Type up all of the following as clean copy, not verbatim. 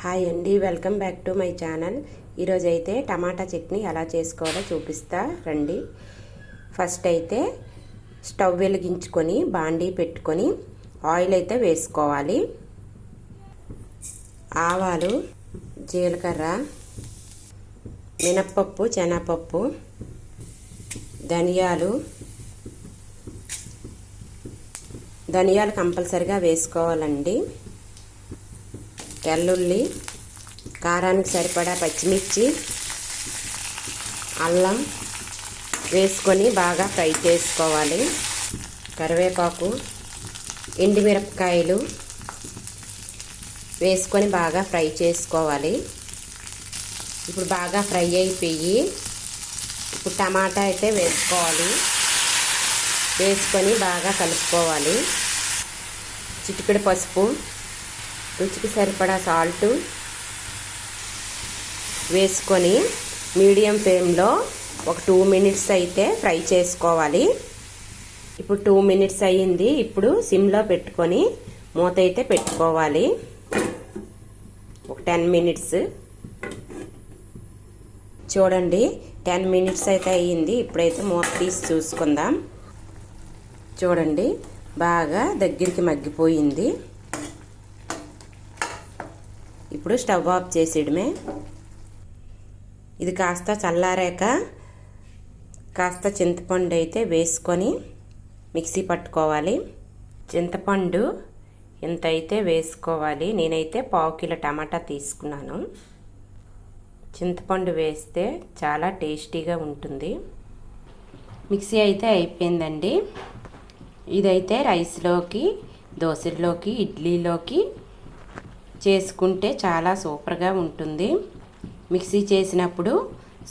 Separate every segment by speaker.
Speaker 1: Hi అండి, welcome back to my channel. ఈరోజు అయితే టమాటా చట్నీ ఎలా చేసుకోవాలో చూపిస్తా రండి. ఫస్ట్ అయితే స్టవ్ వెలిగించుకొని బాండీ పెట్టుకొని ఆయిల్ అయితే వేసుకోవాలి. ఆవాలు, జీలకర్ర, మినప్పప్పు, శనగపప్పు, ధనియాలు కంపల్సరిగా వేసుకోవాలండి. వెల్లుల్లి, కారానికి సరిపడా పచ్చిమిర్చి, అల్లం వేసుకొని బాగా ఫ్రై చేసుకోవాలి. కరివేపాకు, ఎండుమిరపకాయలు వేసుకొని బాగా ఫ్రై చేసుకోవాలి. ఇప్పుడు బాగా ఫ్రై అయిపోయి ఇప్పుడు టమాటా అయితే వేసుకోవాలి. వేసుకొని బాగా కలుపుకోవాలి. చిటికెడు పసుపు, రుచికి సరిపడా సాల్ట్ వేసుకొని మీడియం ఫ్లేమ్లో ఒక 2 మినిట్స్ అయితే ఫ్రై చేసుకోవాలి. ఇప్పుడు 2 మినిట్స్ అయ్యింది. ఇప్పుడు సిమ్లో పెట్టుకొని మూత అయితే పెట్టుకోవాలి. ఒక 10 మినిట్స్ చూడండి. 10 మినిట్స్ అయితే అయ్యింది. ఇప్పుడైతే మూత తీసి చూసుకుందాం. చూడండి, బాగా దగ్గరికి మగ్గిపోయింది. ఇప్పుడు స్టవ్ ఆఫ్ చేసేయడమే. ఇది కాస్త చల్లారాక కాస్త చింతపండు అయితే వేసుకొని మిక్సీ పట్టుకోవాలి. చింతపండు ఇంత అయితే వేసుకోవాలి. నేనైతే 1/2 కిలో టమాటా తీసుకున్నాను. చింతపండు వేస్తే చాలా టేస్టీగా ఉంటుంది. మిక్సీ అయితే అయిపోయిందండి. ఇదైతే రైస్లోకి, దోశల్లోకి, ఇడ్లీలోకి చేసుకుంటే చాలా సూపర్గా ఉంటుంది. మిక్సీ చేసినప్పుడు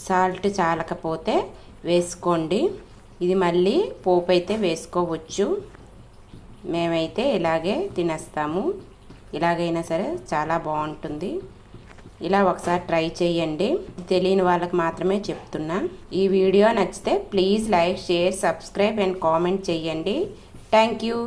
Speaker 1: సాల్ట్ చాలకపోతే వేసుకోండి. ఇది మళ్ళీ పోపు అయితే వేసుకోవచ్చు. మేమైతే ఇలాగే తినేస్తాము. ఇలాగైనా సరే చాలా బాగుంటుంది. ఇలా ఒకసారి ట్రై చేయండి. తెలియని వాళ్ళకి మాత్రమే చెప్తున్నా. ఈ వీడియో నచ్చితే please like, share, subscribe and comment చేయండి. Thank you.